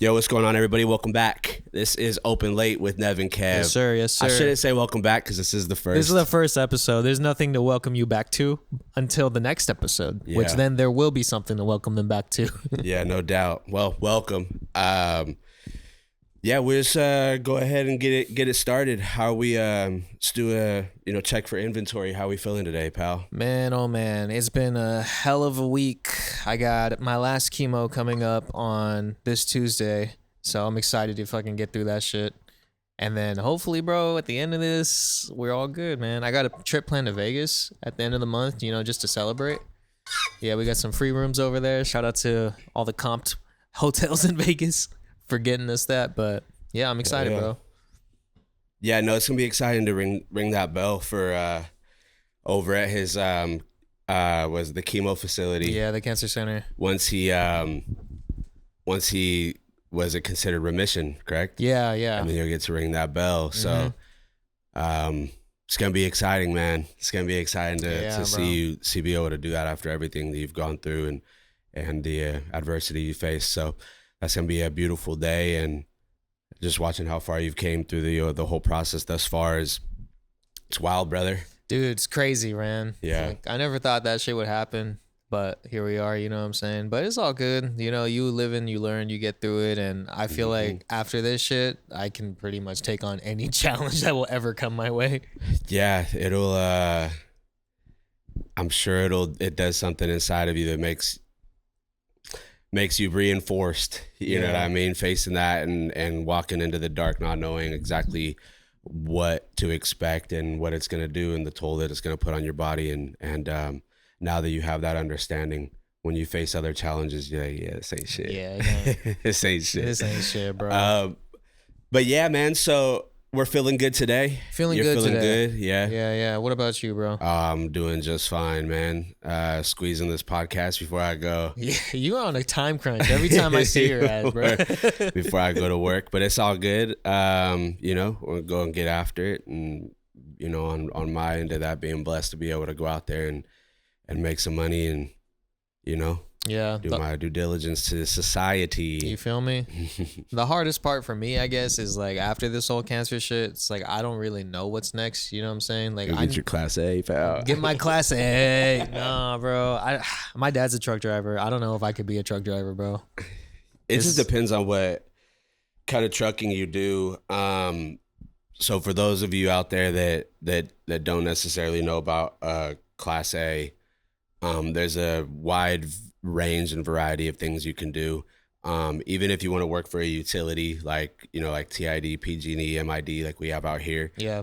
Yo, what's going on, everybody? Welcome back. This is Open Late with Nev and Kev. Yes, sir. Yes, sir. I shouldn't say welcome back because this is the first. This is the first episode. There's nothing to welcome you back to until the next episode, which then there will be something to welcome them back to. Yeah, no doubt. Well, welcome. Yeah, we'll just go ahead and get it started. How we just do a check for inventory. How we feeling today, pal? Man, oh man, it's been a hell of a week. I got my last chemo coming up on this Tuesday, so I'm excited to fucking get through that shit. And then hopefully, bro, at the end of this, we're all good, man. I got a trip planned to Vegas at the end of the month, just to celebrate. Yeah, we got some free rooms over there. Shout out to all the comped hotels in Vegas for getting us that. But yeah, I'm excited, bro. Yeah, no, it's gonna be exciting to ring that bell for over at his was the chemo facility. Yeah, the cancer center. Once he was it considered remission, correct? Yeah. I mean, you'll get to ring that bell. So it's gonna be exciting, man. It's gonna be exciting to see you be able to do that after everything that you've gone through and the adversity you faced. So that's gonna be a beautiful day, and just watching how far you've came through the whole process thus far it's wild, brother. Dude, it's crazy, man. Yeah. I never thought that shit would happen, but here we are, you know what I'm saying? But it's all good. You live and you learn, you get through it. And I feel like after this shit, I can pretty much take on any challenge that will ever come my way. Yeah, it'll, I'm sure it does something inside of you that makes you reinforced, you know what I mean? Facing that and walking into the dark, not knowing exactly what to expect and what it's going to do and the toll that it's going to put on your body. And now that you have that understanding, when you face other challenges, you're like, yeah, this ain't shit. Yeah. This ain't shit. This ain't shit, bro. But yeah, man, so we're feeling good today. You're feeling good, yeah. Yeah. What about you, bro? I'm doing just fine, man. Squeezing this podcast before I go. Yeah, you are on a time crunch every time I see your ass, bro. Before I go to work, but it's all good. We'll go and get after it, and on my end of that, being blessed to be able to go out there and make some money and do my due diligence to society. You feel me? The hardest part for me, I guess, is like after this whole cancer shit, it's like I don't really know what's next. You know what I'm saying? Like, get your Class A, pal. Get my Class A. Nah, bro. My dad's a truck driver. I don't know if I could be a truck driver, bro. It just depends on what kind of trucking you do. So for those of you out there that don't necessarily know about Class A, there's a wide range and variety of things you can do. Even if you want to work for a utility like TID, PG&E, MID, like we have out here. Yeah.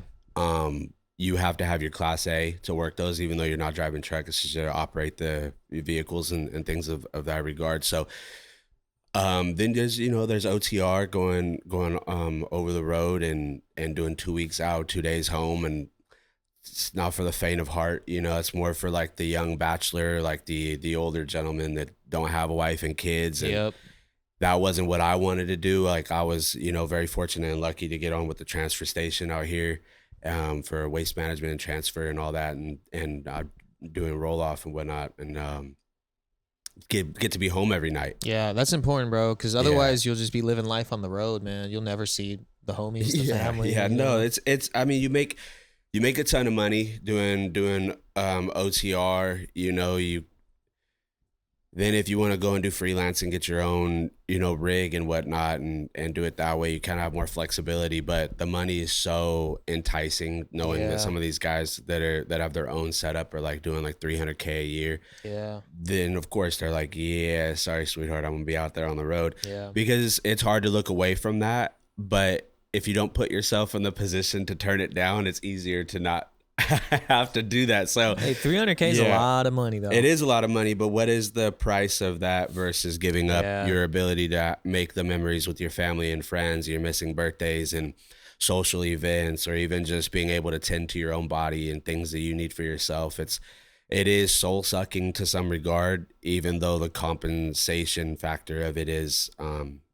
You have to have your Class A to work those, even though you're not driving truck. It's just to operate the vehicles and things of that regard. So then there's OTR going over the road and doing 2 weeks out, 2 days home, and it's not for the faint of heart. It's more for like the young bachelor, like the older gentlemen that don't have a wife and kids. And that wasn't what I wanted to do. Like I was, very fortunate and lucky to get on with the transfer station out here for waste management and transfer and all that, and doing roll off and whatnot, and get to be home every night. Yeah, that's important, bro. Because otherwise, you'll just be living life on the road, man. You'll never see the homies, the family. Yeah, no, it's. I mean, you make a ton of money doing OTR. Then if you want to go and do freelance and get your own rig and whatnot and do it that way, you kind of have more flexibility. But the money is so enticing, knowing that some of these guys that have their own setup are like doing like $300K a year. Yeah. Then of course they're like, yeah, sorry, sweetheart, I'm gonna be out there on the road. Yeah. Because it's hard to look away from that, but if you don't put yourself in the position to turn it down, it's easier to not have to do that. So hey, $300K is a lot of money, though. It is a lot of money, but what is the price of that versus giving up your ability to make the memories with your family and friends, your missing birthdays and social events, or even just being able to tend to your own body and things that you need for yourself? It is soul sucking to some regard, even though the compensation factor of it is,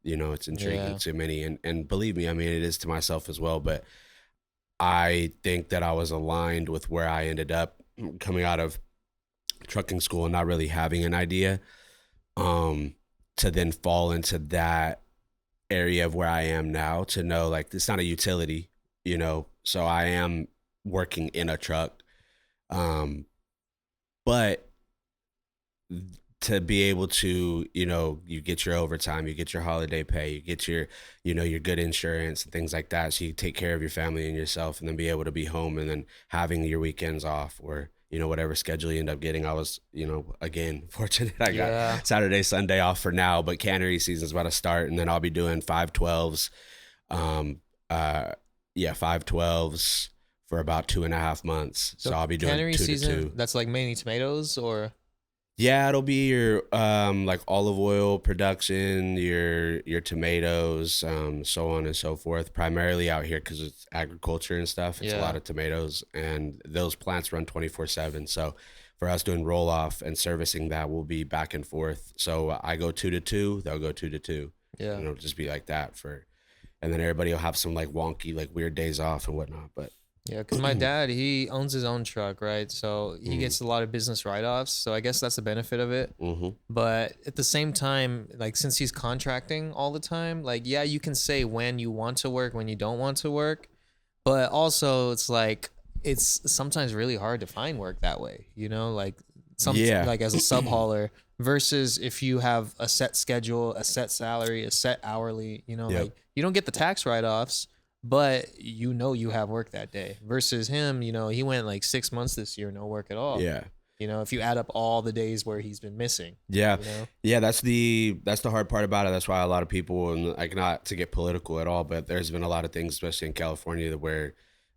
it's intriguing to many. And believe me, I mean, it is to myself as well. But I think that I was aligned with where I ended up coming out of trucking school and not really having an idea, to then fall into that area of where I am now to know like it's not a utility, you know. So I am working in a truck, um, but to be able to, you know, you get your overtime, you get your holiday pay, you get your, you know, your good insurance and things like that. So you take care of your family and yourself and then be able to be home and then having your weekends off or, you know, whatever schedule you end up getting. I was, you know, again, fortunate I Yeah. got Saturday, Sunday off for now, but cannery season's about to start and then I'll be doing 512s. Um, uh, yeah, 512s for about 2.5 months. So I'll be doing cannery 2 to season, 2. that's like mainly tomatoes or? Yeah, it'll be your like olive oil production, your tomatoes, so on and so forth. Primarily out here because it's agriculture and stuff. It's a lot Yeah. of tomatoes, and those plants run 24/7. So for us doing roll off and servicing that, we'll be back and forth. So I go 2 to 2, they'll go 2 to 2, Yeah. and it'll just be like that for, and then everybody will have some like wonky, like weird days off and whatnot. But Yeah, because my dad, he owns his own truck, right? So he mm, gets a lot of business write-offs. So I guess that's the benefit of it. mm-hmm. But at the same time, like since he's contracting all the time, like yeah, you can say when you want to work, when you don't want to work, but also it's like it's sometimes really hard to find work that way, you know, like Yeah, like as a sub hauler versus if you have a set schedule, a set salary, a set hourly, you know, yep, like you don't get the tax write-offs, but you know you have work that day versus him, you know, he went like 6 months this year, no work at all. yeah. You know, if you add up all the days where he's been missing, Yeah. you know? Yeah, that's the hard part about it. That's why a lot of people, and like not to get political at all, but there's been a lot of things, especially in California, where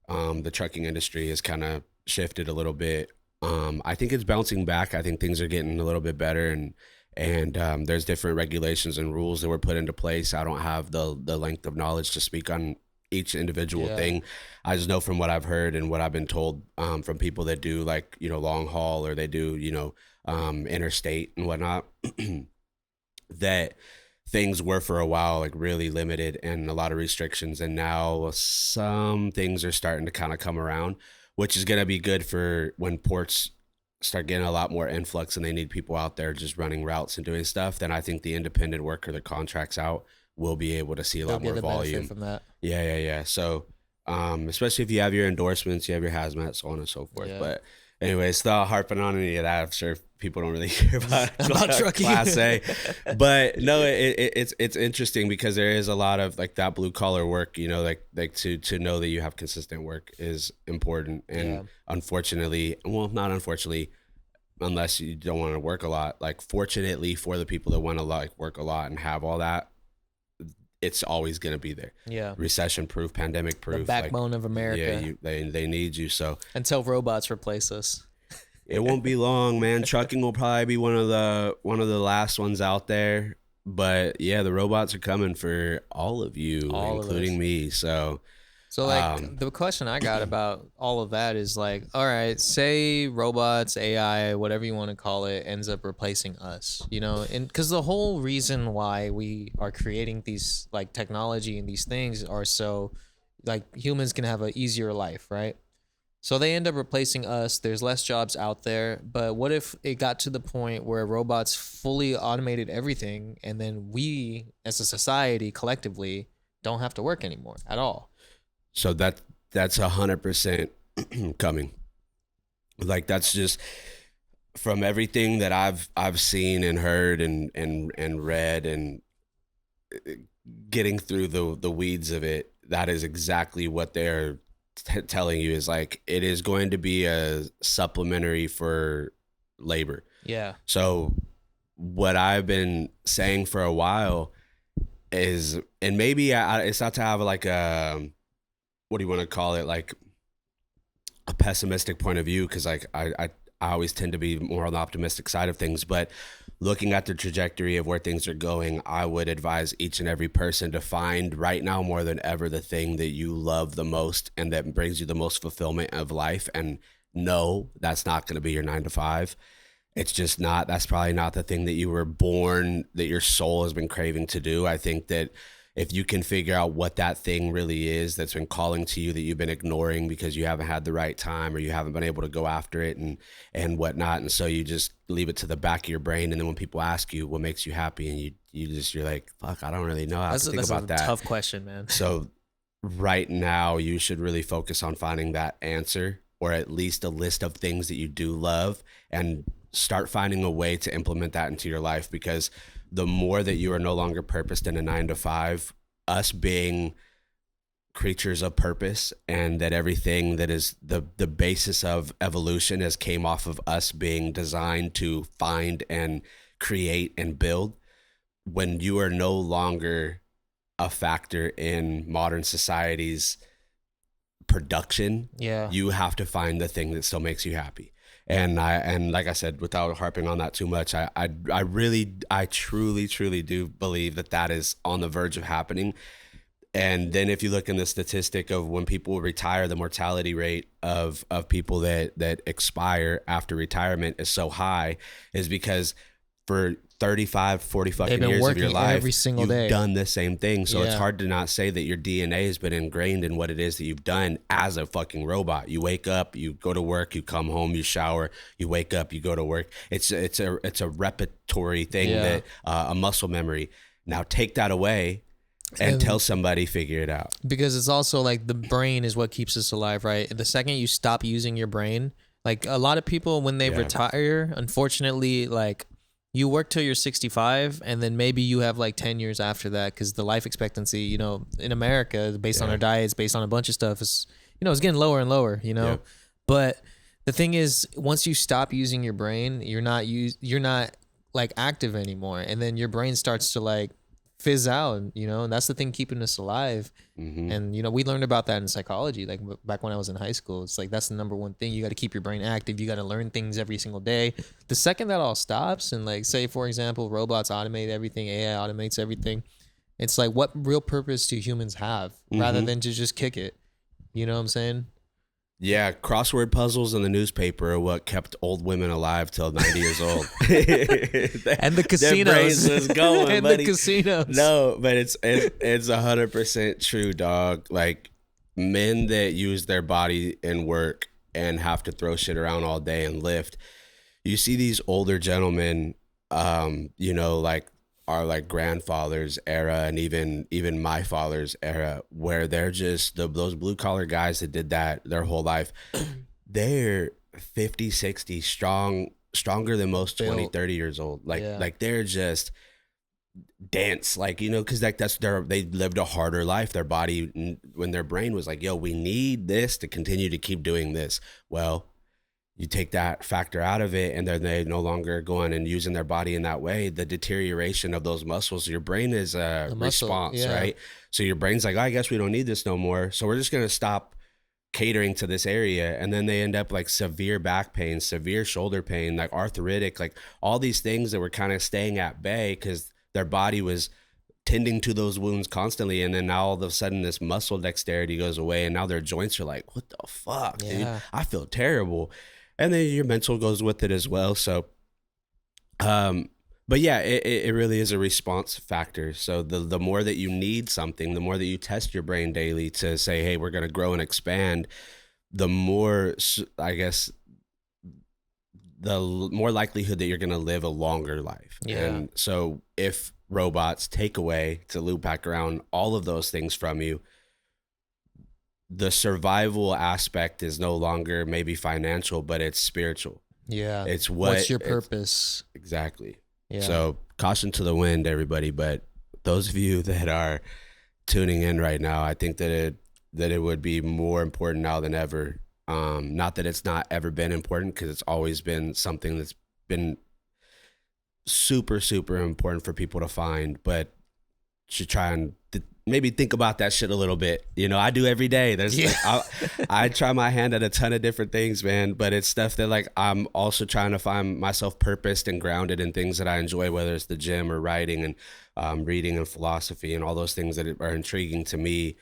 the trucking industry has kind of shifted a little bit. I think it's bouncing back. I think things are getting a little bit better, and there's different regulations and rules that were put into place. I don't have the length of knowledge to speak on each individual Yeah. thing. I just know from what I've heard and what I've been told from people that do like, you know, long haul or they do, you know, interstate and whatnot, that things were for a while like really limited and a lot of restrictions. And now some things are starting to kind of come around, which is going to be good for when ports start getting a lot more influx and they need people out there just running routes and doing stuff. Then I think the independent worker that contracts out will be able to see a They'll lot get more the benefit volume. from that. Yeah. So, especially if you have your endorsements, you have your hazmat, so on and so forth. Yeah. But anyways, not harping on any of that. I'm sure people don't really care about, About trucking. Class A. But no, it's interesting because there is a lot of like that blue collar work. You know, like to know that you have consistent work is important. And Yeah. unfortunately, well, not unfortunately, unless you don't want to work a lot. Like fortunately for the people that want to like work a lot and have all that, it's always going to be there. Yeah. Recession proof, pandemic The proof, backbone of America. yeah, they need you. So Until robots replace us. it won't be long, man. Trucking will probably be one of the last ones out there. But yeah, the robots are coming for all of you, All of including us. me. So So like the question I got about all of that is like, all right, say robots, AI, whatever you want to call it, ends up replacing us, you know, and because the whole reason why we are creating these like technology and these things are so like humans can have an easier life, right? So they end up replacing us. There's less jobs out there. But what if it got to the point where robots fully automated everything and then we as a society collectively don't have to work anymore at all? so that's 100% coming. Like that's just from everything that I've seen and heard and read and getting through the weeds of it. That is exactly what they're telling you is like it is going to be a supplementary for labor. Yeah. So what I've been saying for a while is, and maybe it's not to have like a, what do you want to call it, like a pessimistic point of view, because like I always tend to be more on the optimistic side of things, but looking at the trajectory of where things are going, I would advise each and every person to find right now more than ever the thing that you love the most and that brings you the most fulfillment of life. And no, that's not going to be your 9 to 5. It's just not. That's probably not the thing that you were born, that your soul has been craving to do. I think that if you can figure out what that thing really is that's been calling to you that you've been ignoring because you haven't had the right time or you haven't been able to go after it and whatnot, and so you just leave it to the back of your brain, and then when people ask you what makes you happy, and you're like, fuck, I don't really know how to think about that. That's a tough question, man. So right now you should really focus on finding that answer, or at least a list of things that you do love, and start finding a way to implement that into your life, because the more that you are no longer purposed in a 9 to 5, us being creatures of purpose, and that everything that is the basis of evolution has came off of us being designed to find and create and build. When you are no longer a factor in modern society's production, you have to find the thing that still makes you happy. And like I said, without harping on that too much, I truly do believe that is on the verge of happening. And then if you look in the statistic of when people retire, the mortality rate of people that expire after retirement is so high, is because for 35, 40 fucking years of your life, every single day, you've done the same thing. So it's hard to not say that your DNA has been ingrained in what it is that you've done as a fucking robot. You wake up, you go to work, you come home, you shower, you wake up, you go to work. It's a repertory thing, that a muscle memory. Now take that away and tell somebody, figure it out. Because it's also like the brain is what keeps us alive, right? The second you stop using your brain, like a lot of people when they retire, unfortunately, like you work till you're 65, and then maybe you have like 10 years after that, because the life expectancy, you know, in America, based on our diets, based on a bunch of stuff, is, you know, it's getting lower and lower, you know. But the thing is, once you stop using your brain, you're not like active anymore, and then your brain starts to like fizz out, you know, and that's the thing keeping us alive. And you know, we learned about that in psychology, like back when I was in high school. It's like that's the number one thing. You got to keep your brain active. You got to learn things every single day. The second that all stops, and like say for example, robots automate everything, AI automates everything, it's like, what real purpose do humans have rather than to just kick it? You know what I'm saying? Yeah, crossword puzzles in the newspaper are what kept old women alive till 90 years old. And the casinos. Their brains was going, and buddy. the casinos. No, but it's 100% true, dog. Like, men that use their body in work and have to throw shit around all day and lift. You see these older gentlemen, you know, like our like grandfather's era, and even my father's era, where they're just those blue collar guys that did that their whole life. They're 50, 60 stronger than most 20, 30 years old. Like they're just dense, like, you know, because like they lived a harder life. Their body, when their brain was like, yo, we need this to continue to keep doing this. Well, you take that factor out of it, and they're no longer going and using their body in that way. The deterioration of those muscles, your brain is a response, right? So your brain's like, oh, I guess we don't need this no more. So we're just going to stop catering to this area. And then they end up like severe back pain, severe shoulder pain, like arthritic, like all these things that were kind of staying at bay because their body was tending to those wounds constantly. And then now all of a sudden this muscle dexterity goes away, and now their joints are like, what the fuck, dude? I feel terrible. And then your mental goes with it as well. So, but yeah, it really is a response factor. So the more that you need something, the more that you test your brain daily to say, hey, we're going to grow and expand, the more, I guess, the more likelihood that you're going to live a longer life. And so if robots take away, to loop back around, all of those things from you, the survival aspect is no longer maybe financial, but it's spiritual. It's what's your purpose? Exactly. So caution to the wind, everybody. But those of you that are tuning in right now, I think that it would be more important now than ever. Not that it's not ever been important, because it's always been something that's been super, super important for people to find, but should try and maybe think about that shit a little bit. You know, I do every day. There's I try my hand at a ton of different things, man, but it's stuff that like I'm also trying to find myself purposed and grounded in things that I enjoy, whether it's the gym or writing and reading and philosophy and all those things that are intriguing to me,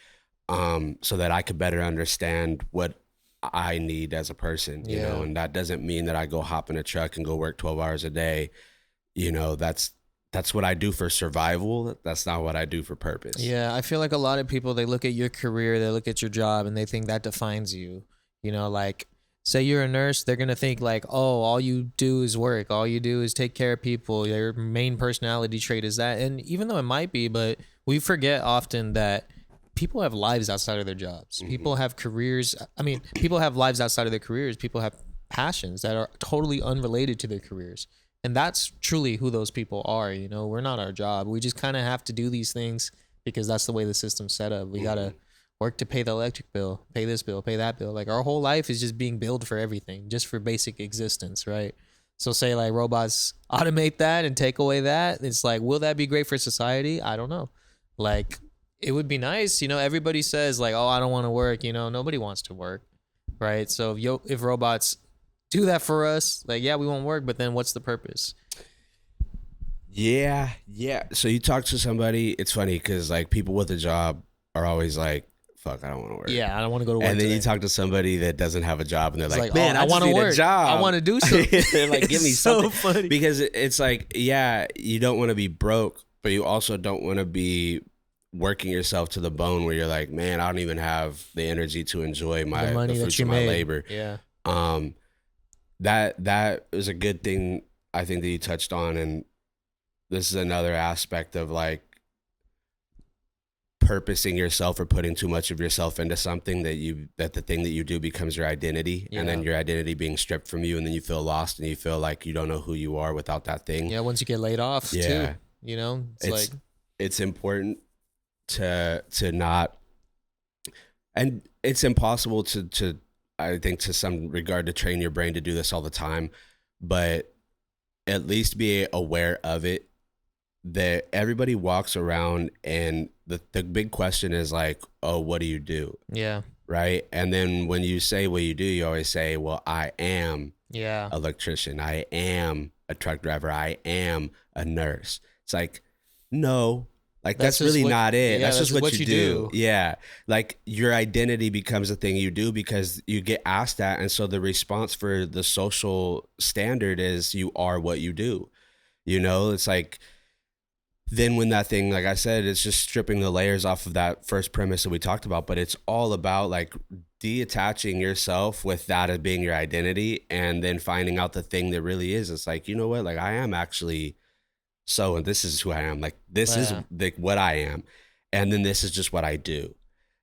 so that I could better understand what I need as a person, you know. And that doesn't mean that I go hop in a truck and go work 12 hours a day. You know, that's that's what I do for survival. That's not what I do for purpose. Yeah, I feel like a lot of people, they look at your career, they look at your job, and they think that defines you. You know, like, say you're a nurse, they're gonna think like, oh, all you do is work, all you do is take care of people. Your main personality trait is that, and even though it might be, but we forget often that people have lives outside of their jobs. People have careers. I mean, people have lives outside of their careers. People have passions that are totally unrelated to their careers. And that's truly who those people are. You know, we're not our job. We just kind of have to do these things because that's the way the system's set up. We got to work to pay the electric bill, pay this bill, pay that bill. Like our whole life is just being billed for everything, just for basic existence, right? So say like robots automate that and take away that. It's like, will that be great for society? I don't know. Like, it would be nice. You know, everybody says like, oh, I don't want to work. You know, nobody wants to work, right? So if robots do that for us, like, yeah, we won't work, but then what's the purpose? Yeah. So you talk to somebody, it's funny because like people with a job are always like, fuck, I don't want to work. Yeah, I don't want to go to work. And then today. you talk to somebody that doesn't have a job and they're like, oh, man, I want to work. A job. I want to do something. They're like, give me so something. funny. Because it's like, yeah, you don't want to be broke, but you also don't want to be working yourself to the bone where you're like, man, I don't even have the energy to enjoy my the money the that fruits you of my made. labor. Yeah. That is a good thing I think that you touched on, and this is another aspect of like purposing yourself or putting too much of yourself into something that the thing that you do becomes your identity, and then your identity being stripped from you, and then you feel lost and you feel like you don't know who you are without that thing. Yeah, once you get laid off too, you know, it's important to not, and it's impossible to I think to some regard to train your brain to do this all the time, but at least be aware of it, that everybody walks around and the big question is like, oh, what do you do? Yeah. Right. And then when you say what you do, you always say, well, I am an electrician. I am a truck driver. I am a nurse. It's like, no, like that's really not it. Yeah, that's just what you do. do. Yeah. Like your identity becomes a thing you do because you get asked that. And so the response for the social standard is you are what you do. You know, it's like, then when that thing, like I said, it's just stripping the layers off of that first premise that we talked about, but it's all about like detaching yourself with that as being your identity and then finding out the thing that really is. It's like, you know what, like I am actually so, and this is who I am. Like this is like what I am. And then this is just what I do.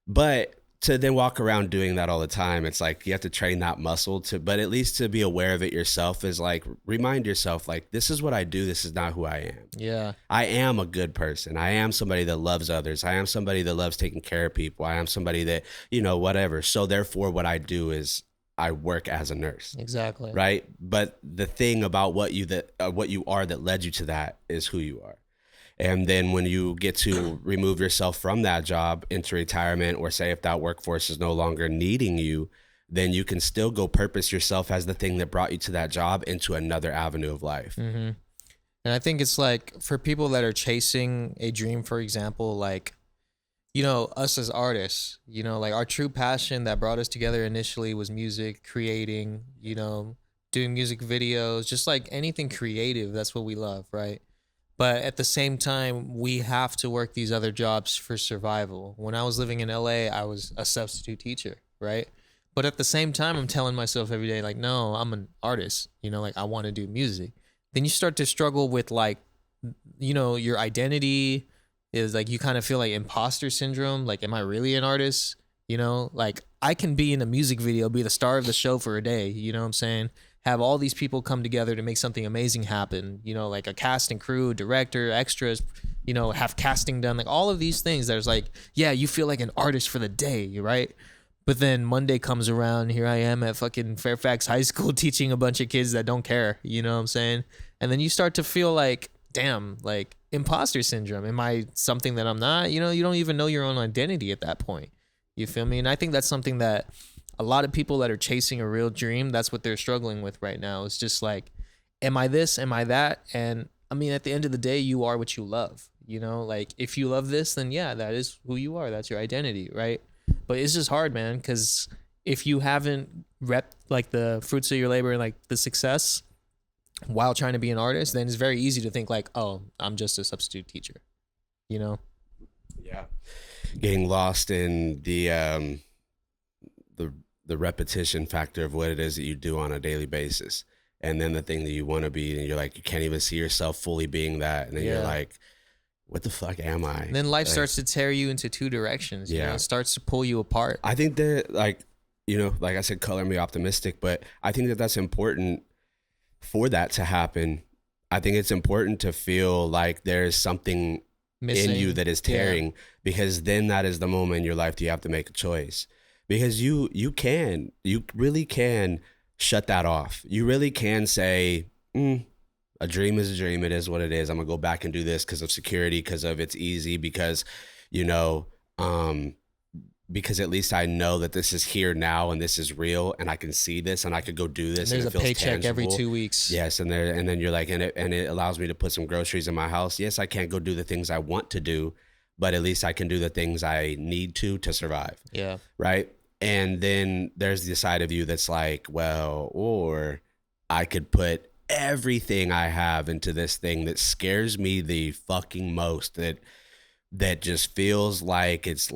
But to then walk around doing that all the time, it's like you have to train that muscle but at least to be aware of it yourself is like, remind yourself, like, this is what I do. This is not who I am. Yeah. I am a good person. I am somebody that loves others. I am somebody that loves taking care of people. I am somebody that, you know, whatever. So therefore what I do is I work as a nurse. Exactly. Right. But the thing about what you are that led you to that is who you are. And then when you get to remove yourself from that job into retirement, or say if that workforce is no longer needing you, then you can still go purpose yourself as the thing that brought you to that job into another avenue of life. Mm-hmm. And I think it's like for people that are chasing a dream, for example, like, you know, us as artists, you know, like our true passion that brought us together initially was music, creating, you know, doing music videos, just like anything creative. That's what we love, right? But at the same time, we have to work these other jobs for survival. When I was living in LA, I was a substitute teacher, right? But at the same time, I'm telling myself every day, like, no, I'm an artist, you know, like I want to do music. Then you start to struggle with like, you know, your identity is like, you kind of feel like imposter syndrome. Like, am I really an artist? You know, like I can be in a music video, be the star of the show for a day, you know what I'm saying? Have all these people come together to make something amazing happen, you know, like a cast and crew, director, extras, you know, have casting done, like all of these things. There's like, yeah, you feel like an artist for the day, right? But then Monday comes around, here I am at fucking Fairfax High School teaching a bunch of kids that don't care, you know what I'm saying? And then you start to feel like, damn, like imposter syndrome. Am I something that I'm not? You know, you don't even know your own identity at that point. You feel me? And I think that's something that a lot of people that are chasing a real dream, that's what they're struggling with right now. It's just like, am I this? Am I that? And I mean, at the end of the day, you are what you love. You know, like if you love this, then yeah, that is who you are. That's your identity, right? But it's just hard, man, because if you haven't repped like the fruits of your labor and like the success, while trying to be an artist, then it's very easy to think like, oh, I'm just a substitute teacher, you know? Yeah. Getting lost in the the repetition factor of what it is that you do on a daily basis. And then the thing that you want to be, and you're like, you can't even see yourself fully being that. And then you're like, what the fuck am I? And then life starts to tear you into two directions. You know? It starts to pull you apart. I think that, like, you know, like I said, color me optimistic, but I think that that's important for that to happen. I think it's important to feel like there's something missing in you that is tearing, because then that is the moment in your life that you have to make a choice. Because you really can shut that off. You really can say, a dream is a dream. It is what it is. I'm gonna go back and do this because of security, because of it's easy, because, you know, because at least I know that this is here now and this is real and I can see this and I could go do this. And there's and a paycheck tangible every 2 weeks. Yes, and then you're like, and it allows me to put some groceries in my house. Yes, I can't go do the things I want to do, but at least I can do the things I need to survive. Yeah. Right. And then there's the side of you that's like, well, or I could put everything I have into this thing that scares me the fucking most, that just feels like it's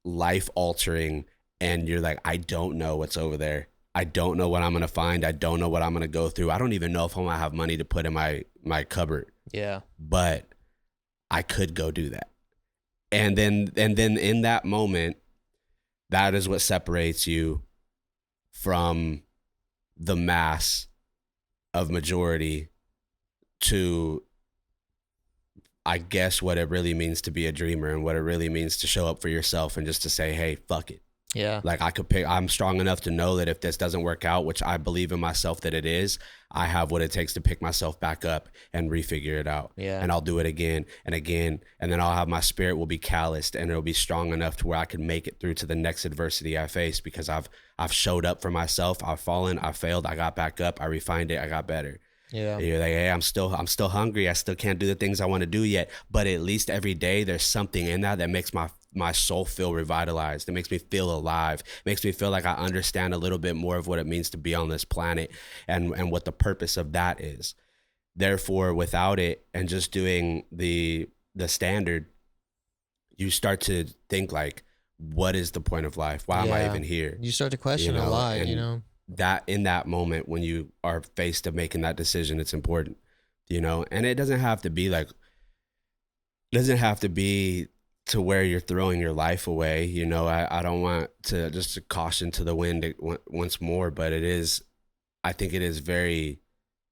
life altering. And you're like, I don't know what's over there. I don't know what I'm going to find. I don't know what I'm going to go through. I don't even know if I'm going to have money to put in my cupboard. Yeah. But I could go do that. And then in that moment, that is what separates you from the mass of majority to, I guess, what it really means to be a dreamer and what it really means to show up for yourself and just to say, hey, fuck it. Yeah. Like I'm strong enough to know that if this doesn't work out, which I believe in myself that it is, I have what it takes to pick myself back up and refigure it out. Yeah. And I'll do it again and again. And then I'll have, my spirit will be calloused and it'll be strong enough to where I can make it through to the next adversity I face, because I've showed up for myself. I've fallen, I failed, I got back up, I refined it, I got better. Yeah. And you're like, hey, I'm still hungry. I still can't do the things I want to do yet. But at least every day there's something in that makes my soul feel revitalized. It makes me feel alive. It makes me feel like I understand a little bit more of what it means to be on this planet and what the purpose of that is. Therefore, without it and just doing the standard, you start to think like, what is the point of life? Why am I even here? You start to question a lot, you know? That in that moment when you are faced to making that decision, it's important, you know? And it doesn't have to be to where you're throwing your life away. You know, I don't want to just caution to the wind once more, but I think it is very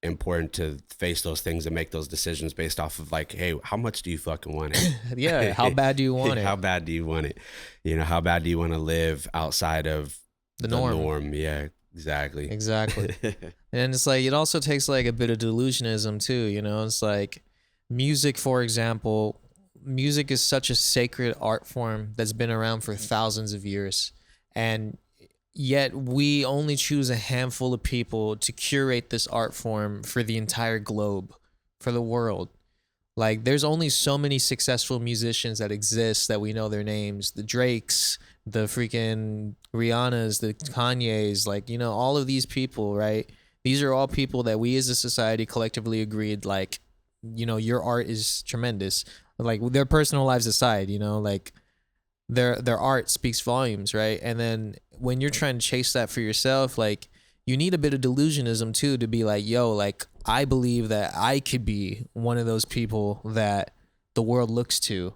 important to face those things and make those decisions based off of like, hey, how much do you fucking want it? Yeah. How bad do you want it? How bad do you want it? You know, how bad do you want to live outside of the norm? Yeah, exactly. And it's like, it also takes like a bit of delusionism too, you know? It's like music, for example. Music is such a sacred art form that's been around for thousands of years. And yet we only choose a handful of people to curate this art form for the entire globe, for the world. Like, there's only so many successful musicians that exist that we know their names. The Drakes, the freaking Rihannas, the Kanyes, like, you know, all of these people, right? These are all people that we as a society collectively agreed, like, you know, your art is tremendous. Like, their personal lives aside, you know, like their art speaks volumes, right? And then when you're trying to chase that for yourself, like, you need a bit of delusionism too, to be like, yo, like, I believe that I could be one of those people that the world looks to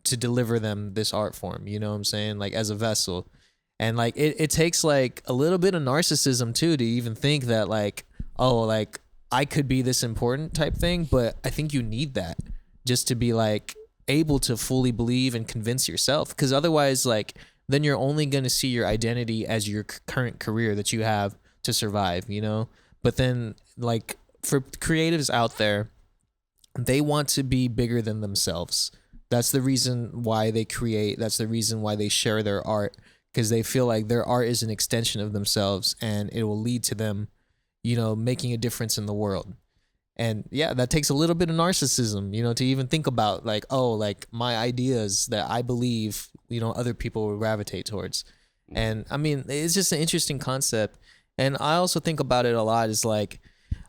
deliver them this art form, you know what I'm saying? Like, as a vessel. And like, it takes like a little bit of narcissism too to even think that like, oh, like, I could be this important type thing. But I think you need that just to be like able to fully believe and convince yourself. Because otherwise, like, then you're only going to see your identity as your current career that you have to survive, you know? But then, like, for creatives out there, they want to be bigger than themselves. That's the reason why they create. That's the reason why they share their art, because they feel like their art is an extension of themselves and it will lead to them, you know, making a difference in the world. And yeah, that takes a little bit of narcissism, you know, to even think about like, oh, like, my ideas that I believe, you know, other people will gravitate towards. And I mean, it's just an interesting concept. And I also think about it a lot is like,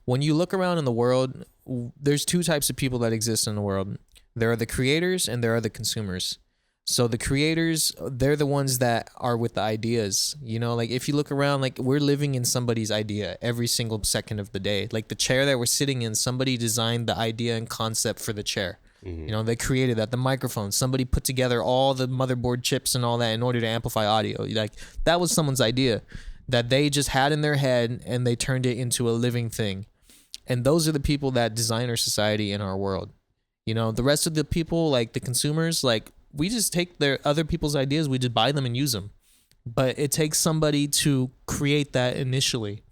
when you look around in the world, there's two types of people that exist in the world. There are the creators and there are the consumers. So the creators, they're the ones that are with the ideas. You know, like if you look around, like we're living in somebody's idea every single second of the day. Like the chair that we're sitting in, somebody designed the idea and concept for the chair. You know, they created that. The microphone, somebody put together all the motherboard chips and all that in order to amplify audio. Like that was someone's idea that they just had in their head and they turned it into a living thing. And those are the people that design our society in our world. You know, the rest of the people, like the consumers, like we just take their other people's ideas, we just buy them and use them. But it takes somebody to create that initially.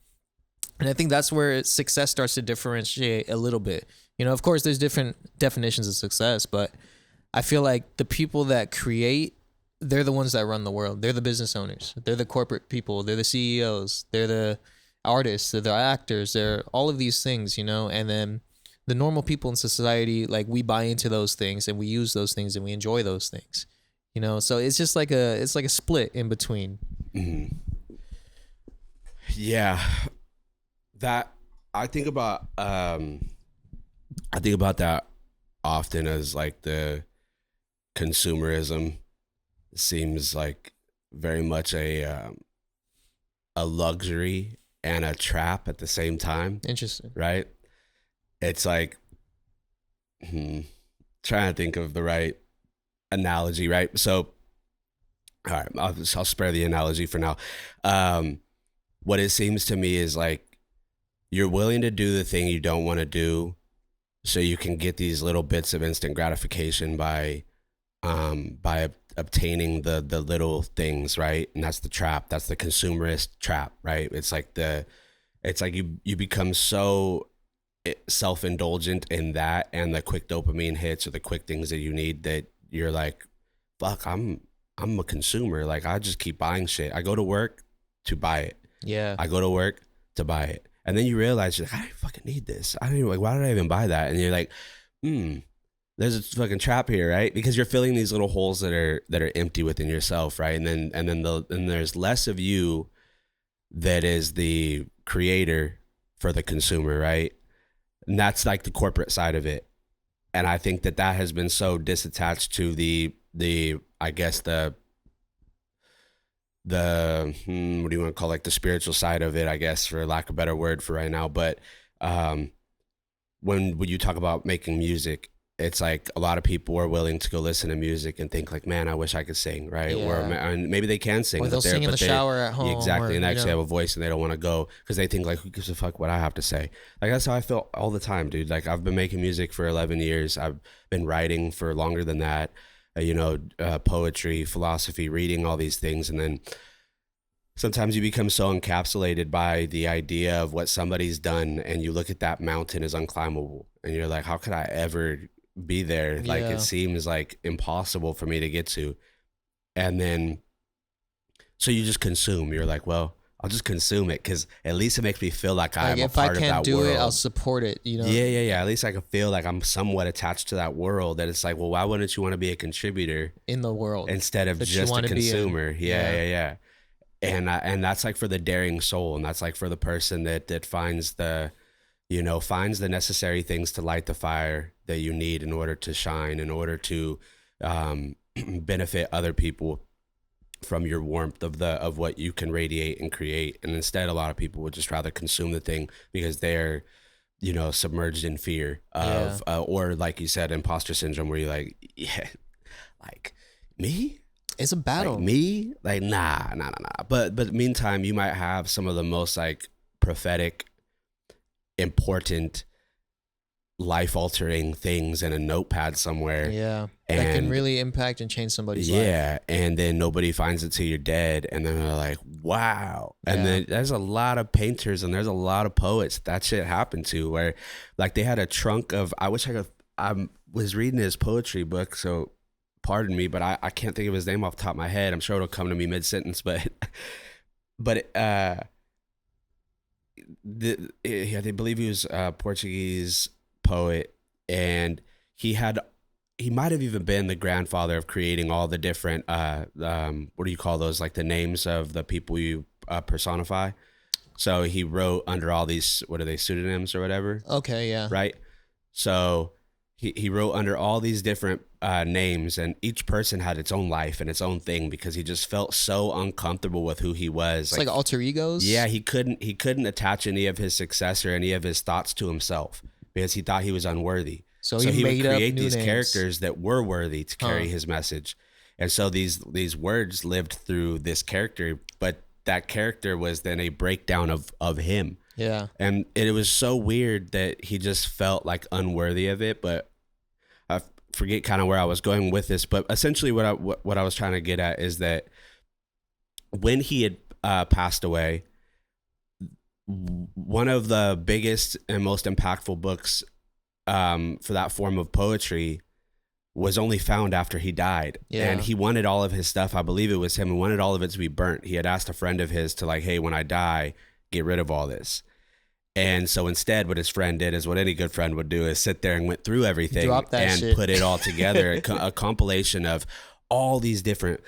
And I think that's where success starts to differentiate a little bit. You know, of course, there's different definitions of success, but I feel like the people that create, they're the ones that run the world. They're the business owners. They're the corporate people. They're the CEOs. They're the artists. They're the actors. They're all of these things, you know, and then the normal people in society, like we buy into those things and we use those things and we enjoy those things, you know? So it's just like a split in between. Mm-hmm. Yeah. That I think about that often as like the consumerism seems like very much a luxury and a trap at the same time. Interesting. Right? It's like trying to think of the right analogy, right? So all right, I'll spare the analogy for now. What it seems to me is like you're willing to do the thing you don't want to do so you can get these little bits of instant gratification by obtaining the little things, right? And that's the trap. That's the consumerist trap, right? It's like you become so self-indulgent in that and the quick dopamine hits or the quick things that you need that you're like, fuck, I'm a consumer. Like I just keep buying shit. I go to work to buy it. Yeah. I go to work to buy it. And then you realize you're like, I don't fucking need this. I don't even, like, why did I even buy that? And you're like, there's a fucking trap here, right? Because you're filling these little holes that are empty within yourself, right? And then there's less of you that is the creator for the consumer, right? And that's like the corporate side of it. And I think that has been so disattached to the I guess the what do you want to call like the spiritual side of it, I guess, for lack of a better word for right now. But when you talk about making music, it's like a lot of people are willing to go listen to music and think like, man, I wish I could sing, right? Yeah. Or and maybe they can sing, or they'll sing in the shower at home. Exactly, or, and they actually you know. have a voice and they don't want to go because they think like, who gives a fuck what I have to say? Like that's how I feel all the time, dude. Like I've been making music for 11 years. I've been writing for longer than that. Poetry, philosophy, reading, all these things, and then sometimes you become so encapsulated by the idea of what somebody's done, and you look at that mountain as unclimbable, and you're like, how could I ever be there? Yeah. Like it seems like impossible for me to get to. And then so you just consume. You're like, well, I'll just consume it because at least it makes me feel like I'm a part of that world. If I can't do it, I'll support it, you know? Yeah. At least I can feel like I'm somewhat attached to that world. That it's like, well, why wouldn't you want to be a contributor in the world instead of just a consumer? Yeah. And that's like for the daring soul, and that's like for the person that finds the necessary things to light the fire that you need in order to shine, in order to benefit other people from your warmth of what you can radiate and create. And instead, a lot of people would just rather consume the thing because they're submerged in fear of or like you said, imposter syndrome, where you're like, yeah, like me. It's a battle. Like me? Like, nah. But meantime, you might have some of the most like prophetic, important, life-altering things in a notepad somewhere. Yeah. That can really impact and change somebody's life. Yeah. And then nobody finds it till you're dead. And then they're like, wow. And then there's a lot of painters and there's a lot of poets that shit happened to, where like they had a trunk of, I was reading his poetry book, so pardon me, but I can't think of his name off the top of my head. I'm sure it'll come to me mid-sentence, but they believe he was a Portuguese poet, and he might have even been the grandfather of creating all the different what do you call those, like the names of the people you personify? So he wrote under all these, what are they, pseudonyms or whatever, Okay, yeah. right? So he wrote under all these different names, and each person had its own life and its own thing because he just felt so uncomfortable with who he was. It's like alter egos. Yeah, he couldn't attach any of his success or any of his thoughts to himself because he thought he was unworthy. So he would made up create new these names. characters that were worthy to carry his message. And so these words lived through this character, but that character was then a breakdown of him. Yeah. And it was so weird that he just felt like unworthy of it. But I forget kind of where I was going with this. But essentially what I was trying to get at is that when he had passed away, one of the biggest and most impactful books for that form of poetry was only found after he died. Yeah. And he wanted all of his stuff, I believe it was him, and wanted all of it to be burnt. He had asked a friend of his to like, hey, when I die, get rid of all this. And so instead, what his friend did is what any good friend would do, is sit there and went through everything and shit. put it all together, a compilation of all these different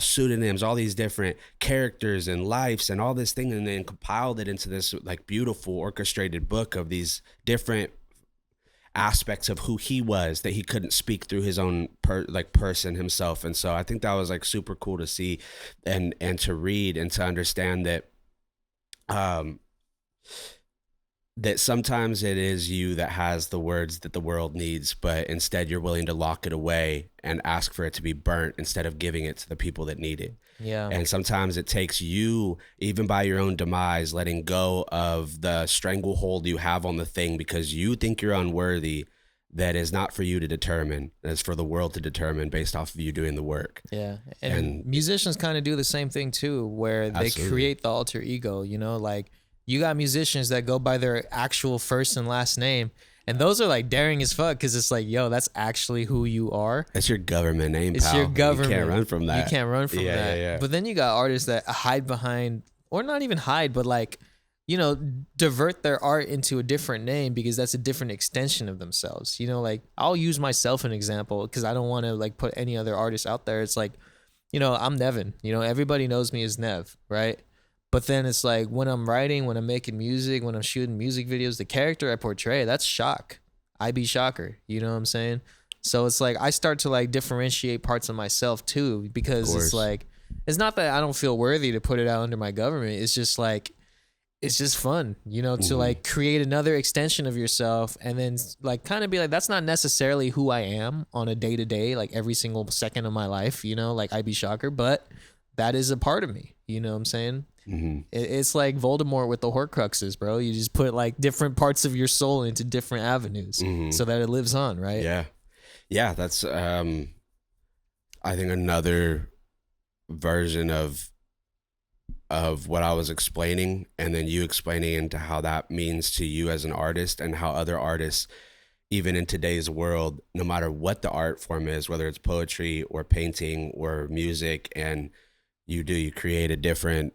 pseudonyms, all these different characters and lives and all this thing, and then compiled it into this like beautiful orchestrated book of these different aspects of who he was that he couldn't speak through his own person himself. And so I think that was like super cool to see and to read and to understand that that sometimes it is you that has the words that the world needs, but instead you're willing to lock it away and ask for it to be burnt instead of giving it to the people that need it. Yeah. And sometimes it takes you, even by your own demise, letting go of the stranglehold you have on the thing because you think you're unworthy. That is not for you to determine. It's for the world to determine based off of you doing the work. Yeah. And musicians kind of do the same thing too, where they create the alter ego, you know, like you got musicians that go by their actual first and last name. And those are like daring as fuck because it's like, yo, that's actually who you are. It's your government name, It's pal. your government. You can't run from that. You can't run from that. Yeah. But then you got artists that hide behind, or not even hide, but like, you know, divert their art into a different name because that's a different extension of themselves. You know, like I'll use myself an example because I don't want to like put any other artists out there. It's like, you know, I'm Nevin. You know, everybody knows me as Nev, right? But then it's like when I'm writing, when I'm making music, when I'm shooting music videos, the character I portray, that's Shock. I be Shocker. You know what I'm saying? So it's like I start to like differentiate parts of myself too because it's like, it's not that I don't feel worthy to put it out under my government. It's just like, it's just fun, you know, to like create another extension of yourself and then like kind of be like, that's not necessarily who I am on a day to day, like every single second of my life, you know, like I be Shocker, but that is a part of me. You know what I'm saying? Mm-hmm. It's like Voldemort with the Horcruxes, bro. You just put like different parts of your soul into different avenues so that it lives on, right? Yeah. Yeah, that's I think another version of what I was explaining, and then you explaining into how that means to you as an artist and how other artists, even in today's world, no matter what the art form is, whether it's poetry or painting or music, and you create a different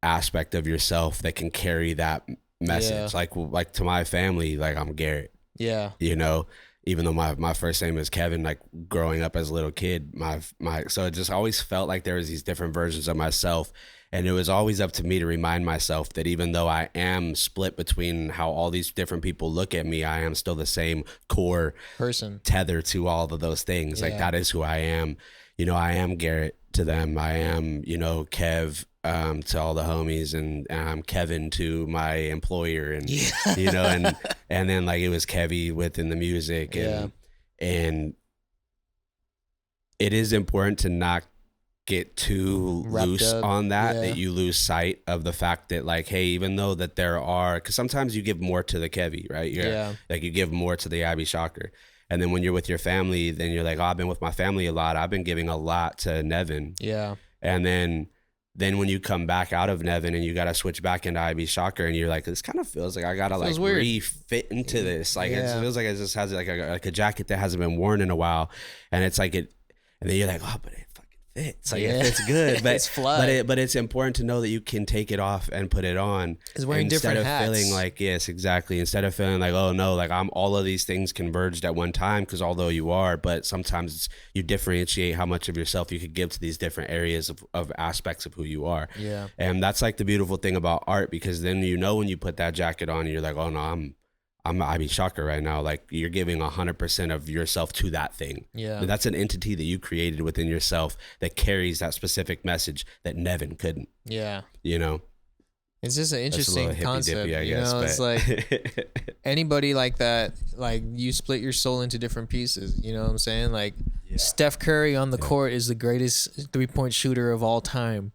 aspect of yourself that can carry that message. Like to my family, like I'm Garrett. Yeah. You know, even though my first name is Kevin, like growing up as a little kid, so it just always felt like there was these different versions of myself. And it was always up to me to remind myself that even though I am split between how all these different people look at me, I am still the same core person, tether to all of those things. Like that is who I am. You know, I am Garrett to them. I am, you know, Kev to all the homies, and I'm Kevin to my employer, and you know, and then like it was Kevy within the music, and it is important to not get too loose on that you lose sight of the fact that like, hey, even though that there are, because sometimes you give more to the Kevy, right? Like you give more to the Abby Shocker. And then when you're with your family, then you're like, oh, I've been with my family a lot. I've been giving a lot to Nevin. Yeah. And then when you come back out of Nevin and you got to switch back into IB Shocker, and you're like, this kind of feels like I got to like refit into this. Like it feels like it just has like a jacket that hasn't been worn in a while. And it's like and then you're like, oh, but it fucking fits. Like it fits good, but it's fly. but it's important to know that you can take it off and put it on. It's wearing instead different of hats. feeling like, yes, exactly. Instead of feeling like, oh no, like I'm all of these things converged at one time, because although you are, but sometimes you differentiate how much of yourself you could give to these different areas of aspects of who you are. Yeah. And that's like the beautiful thing about art, because then you know when you put that jacket on, you're like, oh no, I be shocker right now. Like you're giving 100% of yourself to that thing. Yeah. And that's an entity that you created within yourself that carries that specific message that Nevin couldn't. Yeah. You know, it's just an interesting concept. I guess, it's like anybody like that, like you split your soul into different pieces. You know what I'm saying? Like Steph Curry on the court is the greatest 3-point shooter of all time.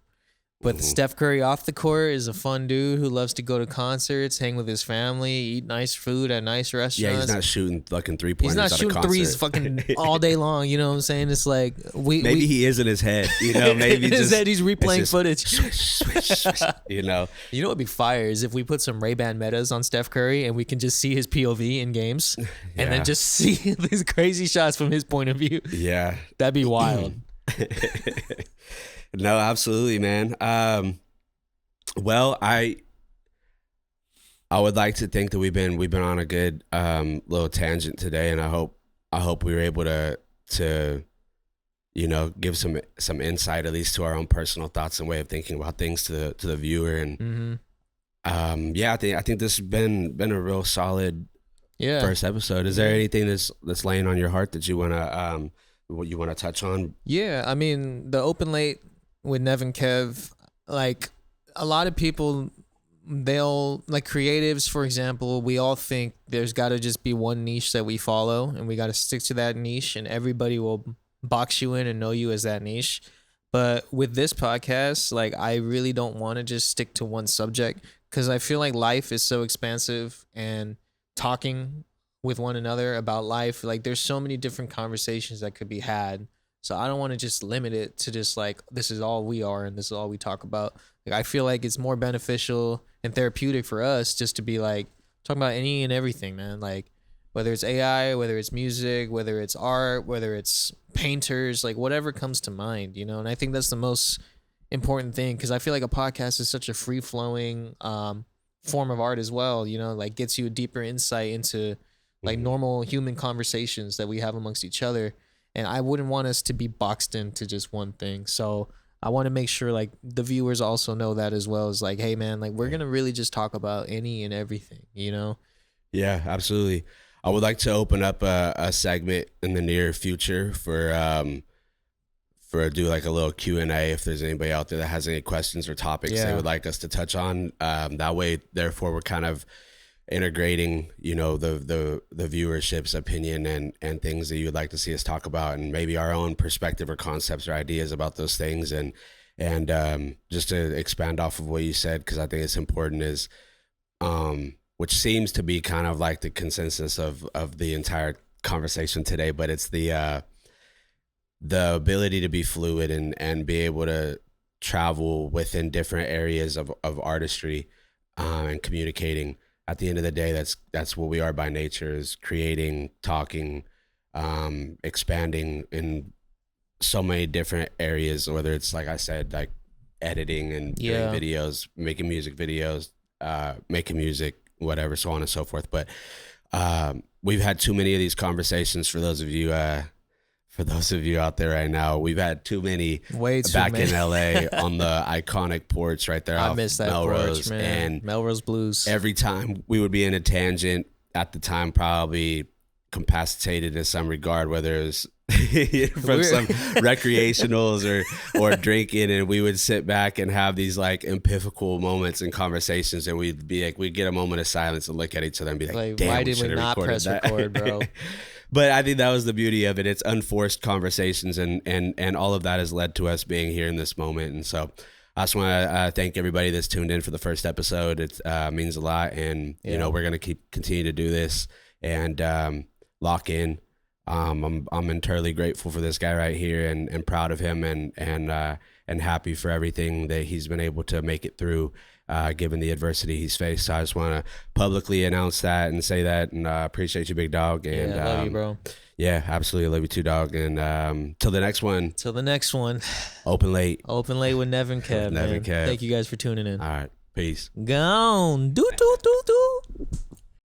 But Steph Curry off the court is a fun dude who loves to go to concerts, hang with his family, eat nice food at nice restaurants. Yeah, he's not shooting fucking 3-pointers. He's not shooting threes fucking all day long. You know what I'm saying? It's like maybe he is in his head. You know, maybe in his head he's replaying footage. Swish, you know. You know what would be fire is if we put some Ray-Ban metas on Steph Curry and we can just see his POV in games, and then just see these crazy shots from his point of view. Yeah, that'd be wild. No, absolutely, man. Well, I would like to think that we've been on a good little tangent today, and I hope we were able to you know, give some insight at least to our own personal thoughts and way of thinking about things to the viewer. And I think this has been a real solid first episode. Is there anything that's laying on your heart that you wanna touch on? Yeah, I mean, the open late with Nev and Kev, like a lot of people, they'll like creatives, for example, we all think there's got to just be one niche that we follow and we got to stick to that niche and everybody will box you in and know you as that niche. But with this podcast, like I really don't want to just stick to one subject, because I feel like life is so expansive, and talking with one another about life, like there's so many different conversations that could be had. So I don't want to just limit it to just like, this is all we are and this is all we talk about. Like I feel like it's more beneficial and therapeutic for us just to be like talking about any and everything, man. Like whether it's AI, whether it's music, whether it's art, whether it's painters, like whatever comes to mind, you know? And I think that's the most important thing, because I feel like a podcast is such a free flowing form of art as well, you know, like gets you a deeper insight into like normal human conversations that we have amongst each other. And I wouldn't want us to be boxed into just one thing. So I want to make sure like the viewers also know that as well, as like, hey man, like we're going to really just talk about any and everything, you know? Yeah, absolutely. I would like to open up a segment in the near future for do like a little Q&A if there's anybody out there that has any questions or topics they would like us to touch on. That way, therefore, we're kind of integrating, you know, the viewership's opinion and things that you would like to see us talk about, and maybe our own perspective or concepts or ideas about those things. And just to expand off of what you said, because I think it's important, is which seems to be kind of like the consensus of the entire conversation today, but it's the ability to be fluid and be able to travel within different areas of artistry and communicating. At the end of the day, that's what we are by nature, is creating, talking, expanding in so many different areas, whether it's, like I said, like editing and doing videos, making music videos, making music, whatever, so on and so forth. But we've had too many of these conversations. For those of you out there right now, we've had too many back in LA on the iconic porch right there. I miss that Melrose, porch, man. And Melrose Blues. Every time we would be in a tangent, at the time probably incapacitated in some regard, whether it was from some recreationals or drinking, and we would sit back and have these like empathical moments and conversations, and we'd be like, we'd get a moment of silence and look at each other and be like damn, why did we not press record, bro? But I think that was the beauty of it. It's unforced conversations, and all of that has led to us being here in this moment. And so I just want to thank everybody that's tuned in for the first episode. It means a lot, and you know, we're gonna continue to do this and lock in. I'm entirely grateful for this guy right here, and proud of him, and happy for everything that he's been able to make it through, given the adversity he's faced. So I just want to publicly announce that and say that, and appreciate you, big dog. And love you, bro. Yeah, absolutely. Love you too, dog. And till the next one. Till the next one. Open late. Open late with Nev and Kev. Nev man. and Kev. Thank you guys for tuning in. All right. Peace. Gone. Do do do do.